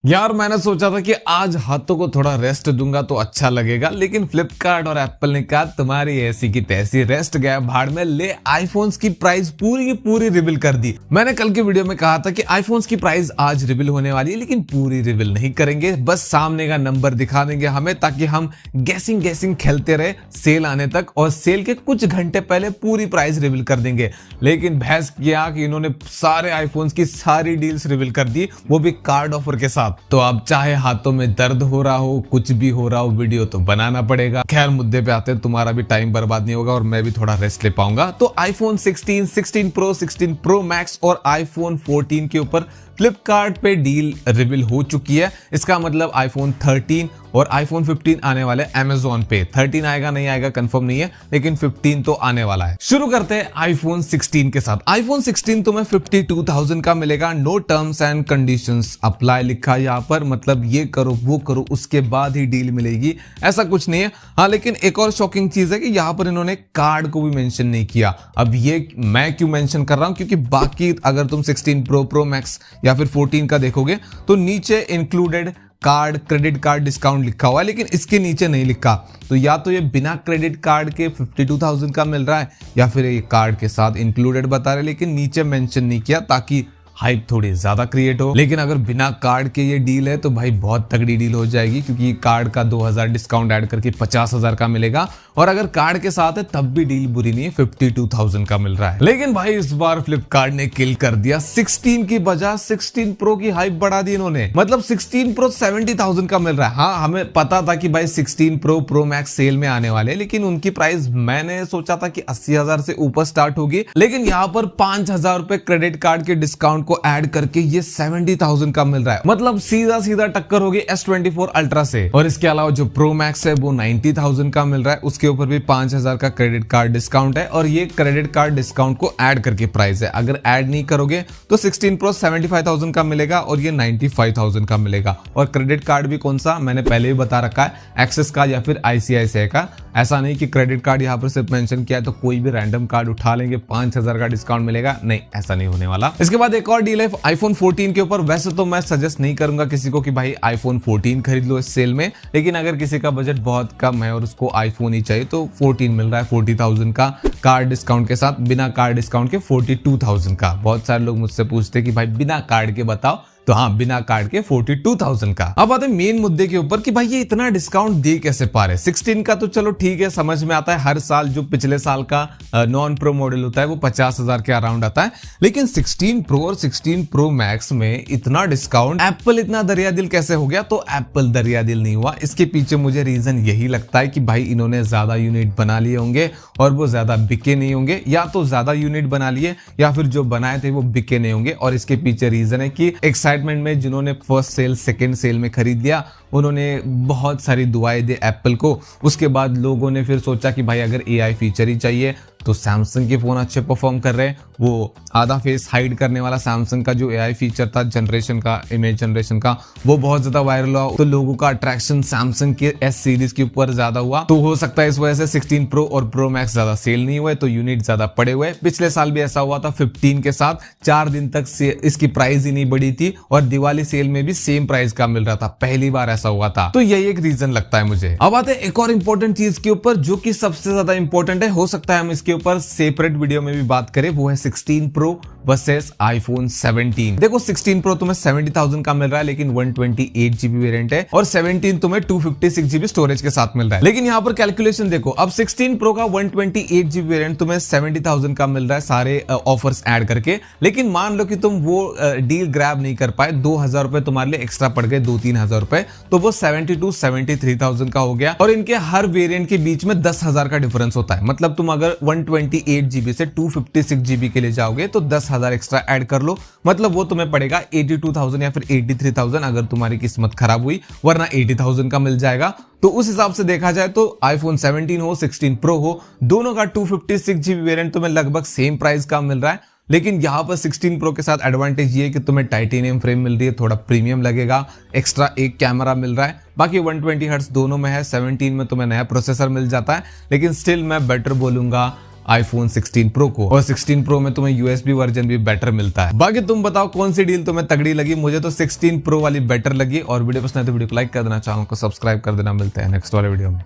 यार मैंने सोचा था कि आज हाथों को थोड़ा रेस्ट दूंगा तो अच्छा लगेगा, लेकिन फ्लिपकार्ट और एप्पल ने कहा तुम्हारी ऐसी की तैसी, रेस्ट गया भाड़ में, ले आईफोन्स की प्राइस पूरी की पूरी रिवील कर दी। मैंने कल के वीडियो में कहा था कि आईफोन्स की प्राइस आज रिवील होने वाली है, लेकिन पूरी रिवील नहीं करेंगे, बस सामने का नंबर दिखा देंगे हमें, ताकि हम गैसिंग खेलते रहे सेल आने तक, और सेल के कुछ घंटे पहले पूरी प्राइस रिवील कर देंगे। लेकिन बहस किया कि इन्होंने सारे आईफोन्स की सारी डील्स रिवील कर दी, वो भी कार्ड ऑफर के साथ। तो अब चाहे हाथों में दर्द हो रहा हो, कुछ भी हो रहा हो, वीडियो तो बनाना पड़ेगा। खैर मुद्दे पे आते हैं, तुम्हारा भी टाइम बर्बाद नहीं होगा और मैं भी थोड़ा रेस्ट ले पाऊंगा। तो आईफोन 16, 16 प्रो, 16 प्रो मैक्स और आईफोन 14 के ऊपर फ्लिपकार्ट पे डील रिवील हो चुकी है। इसका मतलब आईफोन 13 और आईफोन 15 आने वाले अमेजोन पे। 13 आएगा नहीं आएगा कंफर्म नहीं है, लेकिन 15 तो आने वाला है। शुरू करते हैं आईफोन 16 के साथ। आईफोन 16 तुम्हें 52,000 का मिलेगा। No terms and conditions apply लिखा है यहाँ पर, मतलब ये करो वो करो उसके बाद ही डील मिलेगी, ऐसा कुछ नहीं है। हाँ, लेकिन एक और शॉकिंग चीज है कि यहाँ पर इन्होंने कार्ड को भी मेंशन नहीं किया। अब ये मैं क्यों मेंशन कर रहा हूँ, क्योंकि बाकी अगर तुम 16 प्रो, प्रो मैक्स या फिर 14 का देखोगे तो नीचे included card, credit card discount लिखा हुआ है, लेकिन इसके नीचे नहीं लिखा। तो या तो ये बिना क्रेडिट कार्ड के 52,000 का मिल रहा है, या फिर ये कार्ड के साथ इंक्लूडेड बता रहे, लेकिन नीचे मेंशन नहीं किया ताकि हाइप थोड़ी ज्यादा क्रिएट हो। लेकिन अगर बिना कार्ड के ये डील है तो भाई बहुत तगड़ी डील हो जाएगी, क्योंकि कार्ड का 2,000 डिस्काउंट ऐड करके 50,000 का मिलेगा, और अगर कार्ड के साथ है तब भी डील बुरी नहीं है, 52,000 का मिल रहा है। लेकिन भाई इस बार फ्लिपकार्ट ने किल कर दिया। 16 की बजाय 16 प्रो की हाइप बढ़ा दी इन्होंने, मतलब 16 प्रो 70,000 का मिल रहा है। हाँ, हमें पता था कि भाई 16 प्रो, प्रो मैक्स सेल में आने वाले, लेकिन उनकी प्राइस मैंने सोचा था कि 80,000 से ऊपर स्टार्ट होगी, लेकिन यहाँ पर 5,000 रुपए क्रेडिट कार्ड के डिस्काउंट को ऐड करके ये 70,000 का मिल रहा है। मतलब सीधा सीधा टक्कर होगी S24 अल्ट्रा से। और इसके अलावा जो प्रो मैक्स है वो 90,000 का मिल रहा है, उसके ऊपर भी 5,000 का क्रेडिट कार्ड डिस्काउंट है, और ये क्रेडिट कार्ड डिस्काउंट को ऐड करके प्राइस है। अगर ऐड नहीं करोगे तो 16 प्रो 75,000 का मिलेगा और ये 95,000 का मिलेगा। और क्रेडिट कार्ड भी कौन सा, मैंने पहले भी बता रखा है, एक्सिस का या फिर ICICI का। ऐसा नहीं कि क्रेडिट कार्ड यहाँ पर सिर्फ मेंशन किया है तो कोई भी रैंडम कार्ड उठा लेंगे 5,000 का डिस्काउंट मिलेगा, नहीं, ऐसा नहीं होने वाला। इसके बाद एक और डील है आईफोन 14 के ऊपर। वैसे तो मैं सजेस्ट नहीं करूंगा किसी को कि भाई आईफोन 14 खरीद लो इस सेल में, लेकिन अगर किसी का बजट बहुत कम है और उसको आईफोन ही चाहिए तो 14 मिल रहा है 40,000 का कार्ड डिस्काउंट के साथ, बिना कार्ड डिस्काउंट के 42,000 का। बहुत सारे लोग मुझसे पूछते हैं कि भाई बिना कार्ड के बताओ, तो हाँ, बिना कार्ड के 42,000 का। अब आते हैं मेन मुद्दे के ऊपर कि भाई ये इतना डिस्काउंट दे कैसे पा रहे। 16 का तो चलो ठीक है, समझ में आता है, हर साल जो पिछले साल का नॉन प्रो मॉडल होता है वो 50,000 के अराउंड आता है, लेकिन 16 प्रो और 16 प्रो मैक्स में इतना डिस्काउंट, एप्पल इतना दरिया दिल कैसे हो गया? तो एप्पल दरिया दिल नहीं हुआ, इसके पीछे मुझे रीजन यही लगता है कि भाई इन्होंने ज्यादा यूनिट बना लिए होंगे और वो ज्यादा बिके नहीं होंगे, या तो ज्यादा यूनिट बना लिए या फिर जो बनाए थे वो बिके नहीं होंगे। और इसके पीछे रीजन है कि एक्साइटमेंट में जिन्होंने फर्स्ट सेल, सेकंड सेल में खरीद लिया, उन्होंने बहुत सारी दुआएं दे एप्पल को। उसके बाद लोगों ने फिर सोचा कि भाई अगर AI फीचर ही चाहिए तो सैमसंग के फोन अच्छे परफॉर्म कर रहे हैं। वो आधा फेस हाइड करने वाला सैमसंग का जो AI फीचर था जनरेशन का, इमेज जनरेशन का, वो बहुत ज्यादा वायरल हुआ, तो लोगों का अट्रैक्शन सैमसंग के S सीरीज के ऊपर ज्यादा हुआ। तो हो सकता है इस वजह से 16 प्रो और प्रो मैक्स ज्यादा सेल नहीं हुए, तो यूनिट ज्यादा पड़े हुए। पिछले साल भी ऐसा हुआ था 15 के साथ, 4 दिन तक इसकी प्राइस ही नहीं बढ़ी थी और दिवाली सेल में भी सेम प्राइस का मिल रहा था, पहली बार ऐसा हुआ था। तो यही एक रीजन लगता है मुझे। अब आते हैं एक और इंपॉर्टेंट चीज के ऊपर, जो कि सबसे ज्यादा इंपॉर्टेंट है, हो सकता है हम इसके ऊपर सेपरेट वीडियो में भी बात करें, वो है 16 प्रो वर्सेस आईफोन 17। देखो 16 प्रो तुम्हें 70,000 का मिल रहा है, लेकिन 128GB वेरिएंट है, और 17 तुम्हें 256GB स्टोरेज के साथ मिल रहा है। लेकिन यहाँ पर कैलकुलेशन देखो, अब 16 प्रो का 128GB वेरिएंट तुम्हें 70,000 का मिल रहा है सारे ऑफर्स ऐड करके, लेकिन मान लो कि तुम वो डील ग्रैब नहीं कर पाए, 2,000 रुपए तुम्हारे लिए एक्स्ट्रा पड़ गए, 2-3 हजार रुपए, तो वो 72-73,000 का हो गया। और इनके हर वेरिएंट के बीच में 10,000 का डिफरेंस होता है। मतलब तुम अगर 128GB से 256GB के लिए जाओगे तो 10,000 एक्स्ट्रा ऐड कर लो, मतलब वो तुम्हें पड़ेगा 82,000 या फिर 83,000 अगर तुम्हारी किस्मत खराब हुई, वरना 80,000 का मिल जाएगा। तो उस हिसाब से देखा जाए तो आईफोन 17 हो, 16 प्रो हो, दोनों का 256GB वेरिएंट तुम्हें लगभग सेम प्राइस का मिल रहा है। लेकिन यहाँ पर 16 प्रो के साथ एडवांटेज ये है कि तुम्हें टाइटेनियम फ्रेम मिल रही है, थोड़ा प्रीमियम लगेगा, एक्स्ट्रा एक कैमरा मिल रहा है, बाकी 120 हर्ट्ज दोनों में है। 17 में तुम्हें नया प्रोसेसर मिल जाता है, लेकिन स्टिल मैं बेटर बोलूंगा iPhone 16 Pro को, और 16 Pro में तुम्हें USB वर्जन भी बेटर मिलता है। बाकी तुम बताओ कौन सी डील तुम्हें तगड़ी लगी। मुझे तो 16 Pro वाली बेटर लगी। और वीडियो पसंद है तो वीडियो को लाइक कर देना, चैनल को सब्सक्राइब कर देना। मिलते हैं नेक्स्ट वाले वीडियो में।